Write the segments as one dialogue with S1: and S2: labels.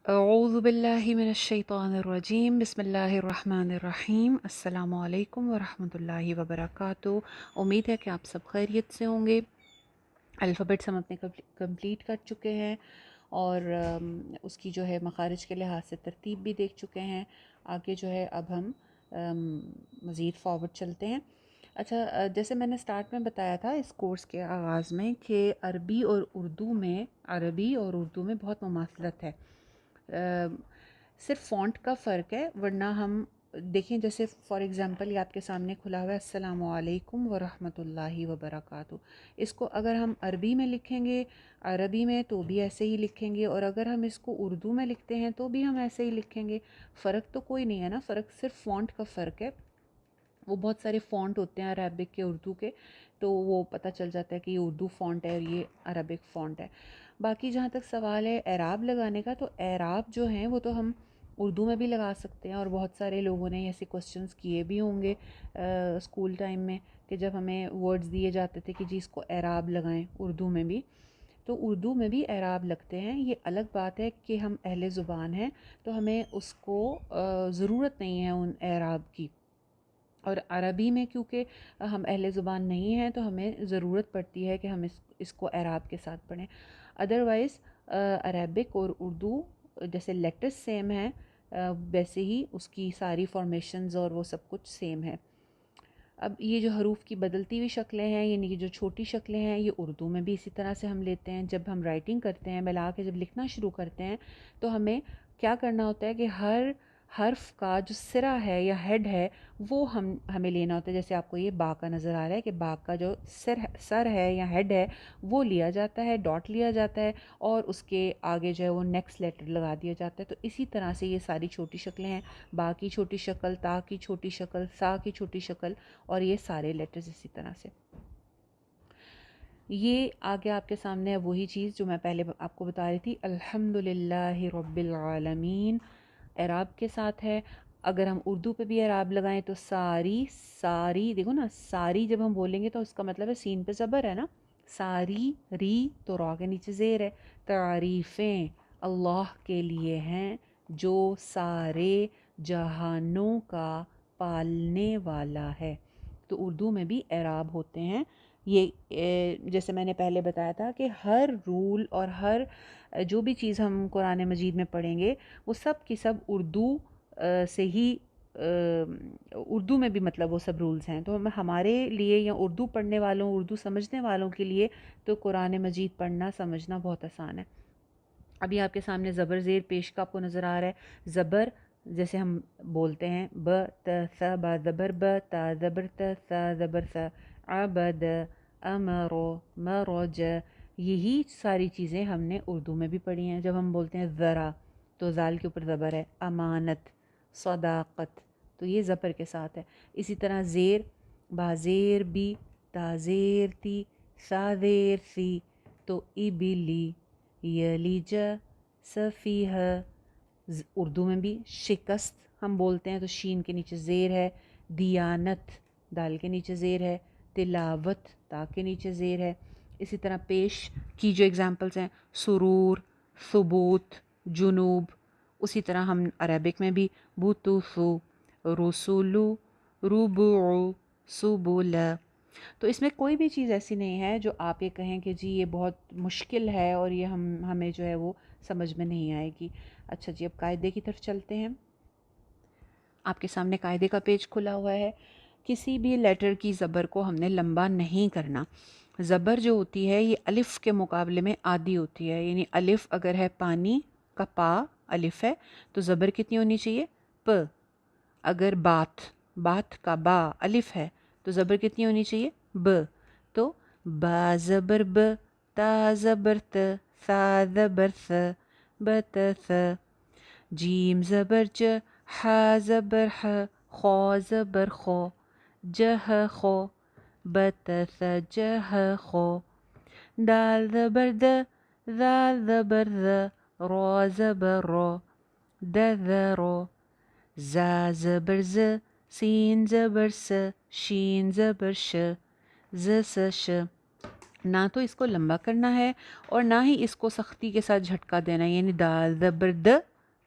S1: اعوذ باللہ من الشیطان الرجیم بسم اللہ الرحمن الرحیم السلام علیکم ورحمۃ اللہ وبرکاتہ۔ امید ہے کہ آپ سب خیریت سے ہوں گے۔ الفابیٹس ہم اپنے کمپلیٹ کر چکے ہیں اور اس کی جو ہے مخارج کے لحاظ سے ترتیب بھی دیکھ چکے ہیں۔ آگے جو ہے اب ہم مزید فارورڈ چلتے ہیں۔ اچھا، جیسے میں نے سٹارٹ میں بتایا تھا اس کورس کے آغاز میں کہ عربی اور اردو میں بہت مماثلت ہے۔ صرف فونٹ کا فرق ہے، ورنہ ہم دیکھیں جیسے فار ایگزامپل یہ آپ کے سامنے کھلا ہوا ہے السلام علیکم ورحمۃ اللہ وبرکاتہ۔ اس کو اگر ہم عربی میں لکھیں گے عربی میں تو بھی ایسے ہی لکھیں گے، اور اگر ہم اس کو اردو میں لکھتے ہیں تو بھی ہم ایسے ہی لکھیں گے۔ فرق تو کوئی نہیں ہے نا، فرق صرف فونٹ کا فرق ہے۔ وہ بہت سارے فونٹ ہوتے ہیں عربک کے اردو کے، تو وہ پتہ چل جاتا ہے کہ یہ اردو فونٹ ہے اور یہ عربک فونٹ ہے۔ باقی جہاں تک سوال ہے اعراب لگانے کا، تو اعراب جو ہیں وہ تو ہم اردو میں بھی لگا سکتے ہیں، اور بہت سارے لوگوں نے ایسے کوسچنز کیے بھی ہوں گے اسکول ٹائم میں، کہ جب ہمیں ورڈز دیے جاتے تھے کہ جی اس کو اعراب لگائیں اردو میں بھی، تو اردو میں بھی اعراب لگتے ہیں۔ یہ الگ بات ہے کہ ہم اہل زبان ہیں تو ہمیں اس کو ضرورت نہیں ہے ان اعراب کی، اور عربی میں کیونکہ ہم اہل زبان نہیں ہیں تو ہمیں ضرورت پڑتی ہے کہ ہم اس کو اعراب کے ساتھ پڑھیں۔ ادروائز عربک اور اردو جیسے لیٹرز سیم ہیں، ویسے ہی اس کی ساری فارمیشنز اور وہ سب کچھ سیم ہے۔ اب یہ جو حروف کی بدلتی ہوئی شکلیں ہیں، یعنی کہ جو چھوٹی شکلیں ہیں، یہ اردو میں بھی اسی طرح سے ہم لیتے ہیں۔ جب ہم رائٹنگ کرتے ہیں، ملا کے جب لکھنا شروع کرتے ہیں، تو ہمیں کیا کرنا ہوتا ہے کہ ہر حرف کا جو سرا ہے یا ہیڈ ہے وہ ہمیں لینا ہوتا ہے۔ جیسے آپ کو یہ با کا نظر آ رہا ہے کہ با کا جو سر ہے یا ہیڈ ہے وہ لیا جاتا ہے، ڈاٹ لیا جاتا ہے، اور اس کے آگے جو ہے وہ نیکسٹ لیٹر لگا دیا جاتا ہے۔ تو اسی طرح سے یہ ساری چھوٹی شکلیں ہیں، با کی چھوٹی شکل، تا کی چھوٹی شکل، سا کی چھوٹی شکل، اور یہ سارے لیٹرز اسی طرح سے۔ یہ آگے آپ کے سامنے ہے وہی چیز جو میں پہلے آپ کو بتا رہی تھی، الحمدللہ رب العالمین اعراب کے ساتھ ہے۔ اگر ہم اردو پہ بھی اعراب لگائیں تو ساری دیکھو نا، ساری جب ہم بولیں گے تو اس کا مطلب ہے سین پہ زبر ہے نا، ساری ری تو را کے نیچے زیر ہے۔ تعریفیں اللہ کے لیے ہیں جو سارے جہانوں کا پالنے والا ہے۔ تو اردو میں بھی اعراب ہوتے ہیں۔ یہ جیسے میں نے پہلے بتایا تھا کہ ہر رول اور ہر جو بھی چیز ہم قرآن مجید میں پڑھیں گے وہ سب کی سب اردو سے ہی اردو میں بھی مطلب وہ سب رولز ہیں۔ تو ہمارے لیے یا اردو پڑھنے والوں، اردو سمجھنے والوں کے لیے تو قرآن مجید پڑھنا سمجھنا بہت آسان ہے۔ ابھی آپ کے سامنے زبر زیر پیش کا آپ کو نظر آ رہا ہے۔ زبر جیسے ہم بولتے ہیں ب ت ث با زبر ب، تا زبر ت، سا زبر سا، عبد، امر، مرج، یہی ساری چیزیں ہم نے اردو میں بھی پڑھی ہیں۔ جب ہم بولتے ہیں ذرا تو زال کے اوپر زبر ہے، امانت، صداقت، تو یہ زبر کے ساتھ ہے۔ اسی طرح زیر، با زیر بی، تا زیر تی، سا زیر سی، تو ابلی، یلیج، سفیہ، اردو میں بھی شکست ہم بولتے ہیں تو شین کے نیچے زیر ہے، دیانت دال کے نیچے زیر ہے، تلاوت تا کے نیچے زیر ہے۔ اسی طرح پیش کی جو اگزامپلس ہیں سرور، ثبوت، جنوب، اسی طرح ہم عربک میں بھی بوتوسو، رسولو، ربوع، سبول۔ تو اس میں کوئی بھی چیز ایسی نہیں ہے جو آپ یہ کہیں کہ جی یہ بہت مشکل ہے اور یہ ہمیں جو ہے وہ سمجھ میں نہیں آئے گی۔ اچھا جی، اب قاعدے کی طرف چلتے ہیں۔ آپ کے سامنے قاعدے کا پیج کھلا ہوا ہے۔ کسی بھی لیٹر کی زبر کو ہم نے لمبا نہیں کرنا۔ زبر جو ہوتی ہے یہ الف کے مقابلے میں آدھی ہوتی ہے، یعنی الف اگر ہے پانی کا پا الف ہے تو زبر کتنی ہونی چاہیے؟ پ۔ اگر بات کا با الف ہے تو زبر کتنی ہونی چاہیے؟ ب۔ تو با زبر ب، تا زبر ت، سا زبر س، بتس۔ جیم زبر ج، ح زبر ح، خا زبر خو، جہ خو، بتس جہ خو۔ دال زبر د، زال زبر ز، را زبر رو، دذرو۔ زا زبر ز، سین زبر س، شین زبر ش، ز س ش۔ نہ تو اس کو لمبا کرنا ہے اور نہ ہی اس کو سختی کے ساتھ جھٹکا دینا ہے، یعنی دال زبر د،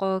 S1: q